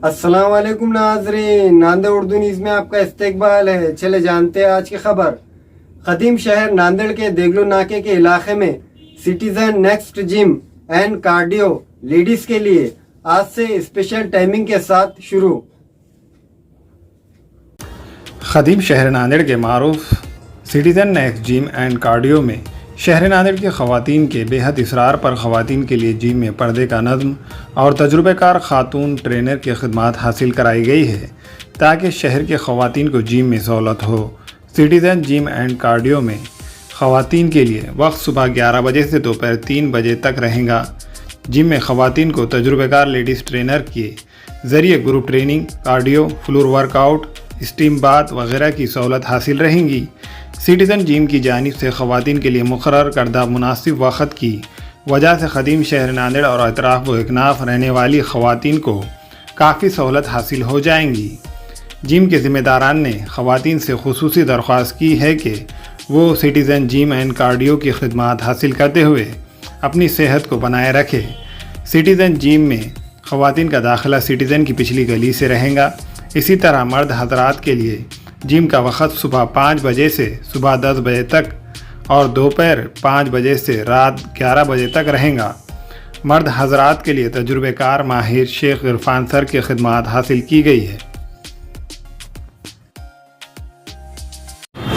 अस्सलाम वालेकुम नाज़रीन, नांदेड़ उर्दू न्यूज़ में आपका इस्तकबाल है। चले जानते हैं आज की खबर। कदीम शहर नांदेड़ के देगलू नाके के इलाके में citizen next gym and cardio ladies के लिए आज से स्पेशल टाइमिंग के साथ शुरू। कदीम शहर नांदेड़ के मारूफ citizen next gym and cardio में शहर नांदेड़ की ख़वातीन के बेहद इसरार पर ख़वातीन के लिए जिम में पर्दे का नज़्म और तजुर्बेकार खातून ट्रेनर की खिदमत हासिल कराई गई है ताकि शहर के ख़वातीन को जिम में सहूलत हो। सिटीजन जिम एंड कार्डियो में ख़वातीन के लिए वक्त सुबह 11 बजे से दोपहर 3 बजे तक रहेगा। जिम में ख़वातीन को तजुर्बेकार लेडीज़ ट्रेनर के ज़रिए group training, cardio, floor workout, steam bath वगैरह की सहूलत हासिल रहेंगी। सिटीजन जिम की जानिब से ख़वातीन के लिए मुकर्रर करदा मुनासिब वक़्त की वजह से कदीम शहर नांदेड़ और अतराफ़ व इकनाफ़ रहने वाली ख़वातीन को काफ़ी सहूलत हासिल हो जाएंगी। जिम के ज़िम्मेदारान ने ख़वातीन से खुसूसी दरख्वास्त की है कि वो सिटीजन जिम एंड कार्डियो की खिदमत हासिल करते हुए अपनी सेहत को बनाए रखे। सिटीजन जिम में ख़वातीन का दाखिला सिटीजन की पिछली गली से रहेगा। इसी तरह मर्द हजरात के लिए जिम का वक़्त सुबह 5 बजे से सुबह 10 बजे तक और दोपहर 5 बजे से रात 11 बजे तक रहेगा। मर्द हजरात के लिए तजुर्बेकार माहिर शेख इरफान सर की खिदमत हासिल की गई है।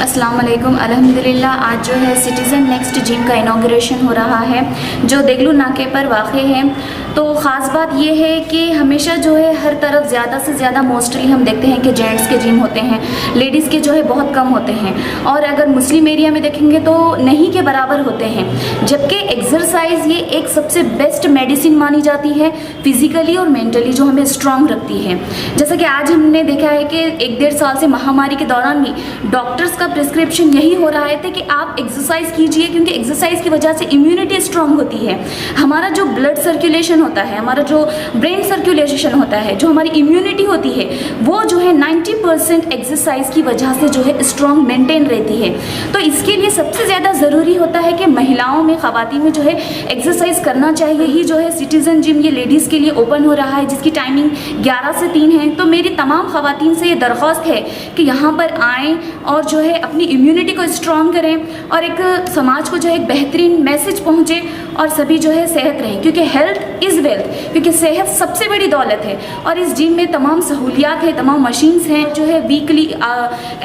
अस्सलाम वालेकुम। अल्हम्दुलिल्लाह आज जो है सिटीज़न नेक्स्ट जिम का इनाग्रेशन हो रहा है जो देगलू नाके पर वाक़ है। तो ख़ास बात ये है कि हमेशा जो है हर तरफ ज़्यादा से ज़्यादा मोस्टली हम देखते हैं कि जेंट्स के जिम होते हैं, लेडीज़ के जो है बहुत कम होते हैं और अगर मुस्लिम एरिया में देखेंगे तो नहीं के बराबर होते हैं। जबकि एक्सरसाइज ये एक सबसे बेस्ट मेडिसिन मानी जाती है फिज़िकली और मेंटली, जो हमें स्ट्रॉन्ग रखती है। जैसा कि आज हमने देखा है कि 1-1.5 साल से महामारी के दौरान भी डॉक्टर्स का प्रिस्क्रिप्शन यही हो रहा है कि आप एक्सरसाइज कीजिए, क्योंकि एक्सरसाइज की वजह से इम्यूनिटी स्ट्रॉन्ग होती है। हमारा जो ब्लड सर्कुलेशन होता है, हमारा जो ब्रेन सर्कुलेशन होता है, जो हमारी इम्यूनिटी होती है, वो जो है 90% एक्सरसाइज की वजह से जो है स्ट्रॉन्ग मेंटेन रहती है। तो इसके लिए सबसे ज़्यादा ज़रूरी होता है कि महिलाओं में, ख़वातीन में जो है एक्सरसाइज करना चाहिए ही। जो है सिटीज़न जिम ये लेडीज़ के लिए ओपन हो रहा है जिसकी टाइमिंग 11 से 3 है। तो मेरी तमाम ख़वातीन से ये दरख्वास्त है कि यहाँ पर आएँ और जो है अपनी इम्यूनिटी को स्ट्रॉन्ग करें और एक समाज को जो है एक बेहतरीन मैसेज पहुँचे और सभी जो है सेहत रहें, क्योंकि हेल्थ इज़ वेल्थ, क्योंकि सेहत सबसे बड़ी दौलत है। और इस जिम में तमाम सहूलियात है, तमाम मशीन्स हैं, जो है वीकली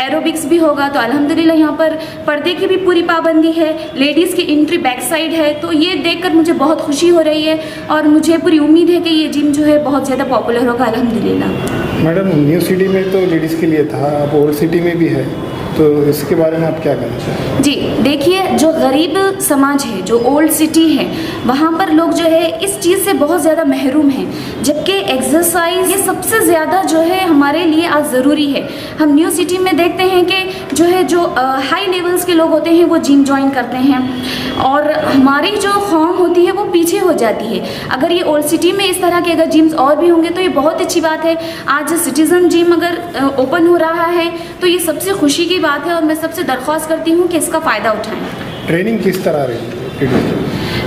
एरोबिक्स भी होगा। तो अल्हम्दुलिल्लाह यहाँ पर पर्दे की भी पूरी पाबंदी है, लेडीज़ की एंट्री बैक साइड है। तो ये देखकर मुझे बहुत खुशी हो रही है और मुझे पूरी उम्मीद है कि ये जिम जो है बहुत ज़्यादा पॉपुलर होगा अल्हम्दुलिल्लाह। मैडम, न्यू सिटी में तो लेडीज़ के लिए था, अब ओल्ड सिटी में भी है, तो इसके बारे में आप क्या कहना चाहते हैं? जी देखिए, जो गरीब समाज है, जो ओल्ड सिटी है, वहाँ पर लोग जो है इस चीज़ से बहुत ज़्यादा महरूम हैं, जबकि एक्सरसाइज ये सबसे ज़्यादा जो है हमारे लिए आज ज़रूरी है। हम न्यू सिटी में देखते हैं कि जो हाई लेवल्स के लोग होते हैं वो जिम ज्वाइन करते हैं और हमारी जो कौम होती है वो पीछे हो जाती है। अगर ये ओल्ड सिटी में इस तरह के अगर जिम्स और भी होंगे तो ये बहुत अच्छी बात है। आज सिटीज़न जिम अगर ओपन हो रहा है तो ये सबसे खुशी की बात है और मैं सबसे दरख्वास्त करती हूँ कि इसका फ़ायदा उठाएं। ट्रेनिंग किस तरह रही है?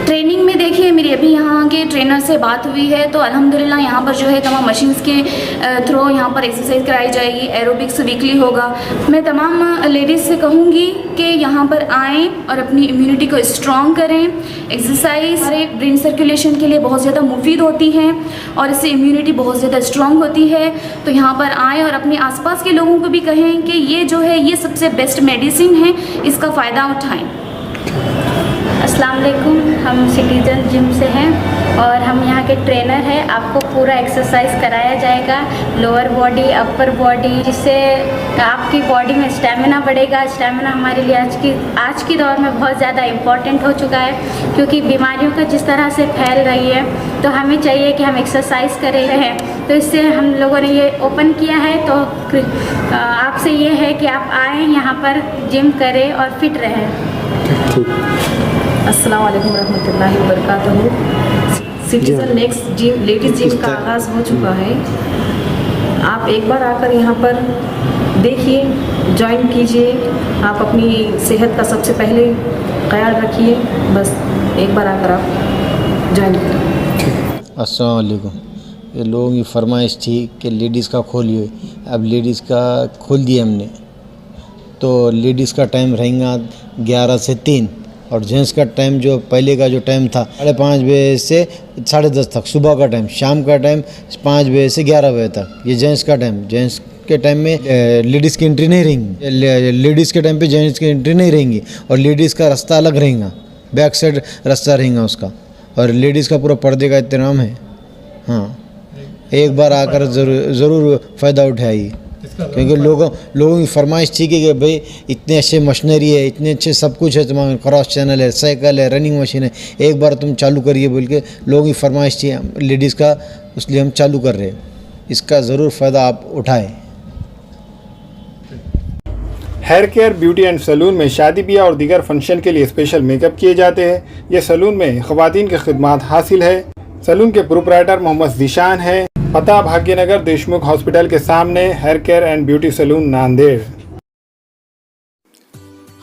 ट्रेनिंग में देखिए, मेरी अभी यहाँ के ट्रेनर से बात हुई है तो अल्हम्दुलिल्लाह यहाँ पर जो है तमाम मशीन्स के थ्रू यहाँ पर एक्सरसाइज कराई जाएगी, एरोबिक्स वीकली होगा। मैं तमाम लेडीज़ से कहूँगी कि यहाँ पर आएँ और अपनी इम्यूनिटी को स्ट्रॉन्ग करें। एक्सरसाइज हमारे ब्रेन सर्कुलेशन के लिए बहुत ज़्यादा मुफीद होती है और इससे इम्यूनिटी बहुत ज़्यादा स्ट्रॉन्ग होती है। तो यहाँ पर आएँ और अपने आसपास के लोगों को भी कहें कि ये जो है ये सबसे बेस्ट मेडिसिन है, इसका फ़ायदा उठाएँ। अस्सलाम वालेकुम, हम सिटीजन जिम से हैं और हम यहाँ के ट्रेनर हैं। आपको पूरा एक्सरसाइज कराया जाएगा, लोअर बॉडी, अपर बॉडी, जिससे आपकी बॉडी में स्टैमिना बढ़ेगा। स्टैमिना हमारे लिए आज की दौर में बहुत ज़्यादा इम्पॉर्टेंट हो चुका है, क्योंकि बीमारियों का जिस तरह से फैल रही है तो हमें चाहिए कि हम एक्सरसाइज कर रहे हैं। तो इससे हम लोगों ने ये ओपन किया है। तो आपसे ये है कि आप आएँ यहाँ पर जिम करें और फिट रहें। अस्सलाम वालेकुम रहमतुल्लाहि व बरकातहू। Citizen next gym ladies gym का आगाज़ हो चुका है। आप एक बार आकर यहाँ पर देखिए, ज्वाइन कीजिए। आप अपनी सेहत का सबसे पहले ख्याल रखिए, बस एक बार आकर आप ज्वाइन करें। अस्सलाम वालेकुम। ये लोगों की फरमाइश थी कि लेडीज़ का खोलिए, अब लेडीज़ का खोल दिया हमने। तो लेडीज़ का टाइम रहेगा 11 से 3 और जेंट्स का टाइम जो पहले का जो टाइम था 5:30 बजे से 10:30 तक सुबह का टाइम, शाम का टाइम 5 बजे से 11 बजे तक, ये जेंट्स का टाइम। जेंट्स के टाइम में लेडीज़ की एंट्री नहीं रहेंगी, लेडीज़ के टाइम पे जेंट्स की एंट्री नहीं रहेंगी और लेडीज़ का रास्ता अलग रहेगा, बैक साइड रास्ता रहेगा उसका। और लेडीज़ का पूरा पर्दे का इंतजाम है। हाँ, एक बार आकर ज़रूर फ़ायदा उठाइए, क्योंकि लोगों की फरमाइश थी कि भाई इतने अच्छे मशीनरी है, इतने अच्छे सब कुछ है, तुम्हारा क्रॉस चैनल है, साइकिल है, रनिंग मशीन है, एक बार तुम चालू करिए बोल के लोगों की फरमाइश थी लेडीज़ का, इसलिए हम चालू कर रहे हैं। इसका ज़रूर फ़ायदा आप उठाएं। Hair care, beauty and salon में शादी ब्याह और दीगर फंक्शन के लिए स्पेशल मेकअप किए जाते हैं। ये सैलून में ख़वातीन की खिदमात हासिल है। सैलून के प्रोप्राइटर मोहम्मद ज़ीशान है। पता भाग्यनगर देशमुख हॉस्पिटल के सामने, hair care and beauty salon Nanded.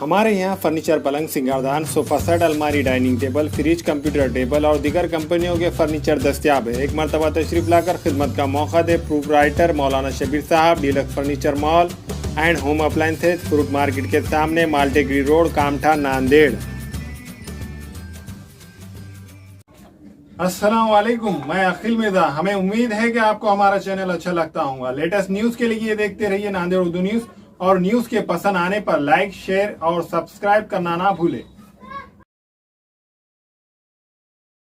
हमारे यहाँ फर्नीचर, पलंग, सिंगारदान, सोफ़ा सेट, अलमारी, dining table, fridge, computer table और दीगर कंपनियों के फर्नीचर दस्तियाब है। एक मरतबा तशरीफ़ लाकर खिदमत का मौका दे। प्रोप्राइटर मौलाना शबीर साहब, deluxe furniture mall and home appliances, fruit market के सामने, माल्टेगरी रोड, कामठा, नांदेड़। अस्सलाम वालेकुम, मैं अखिल मिर्जा। हमें उम्मीद है कि आपको हमारा चैनल अच्छा लगता होगा। लेटेस्ट न्यूज़ के लिए देखते रहिए नांदेड़ उर्दू न्यूज़ और न्यूज़ के पसंद आने पर लाइक, शेयर और सब्सक्राइब करना ना भूलें।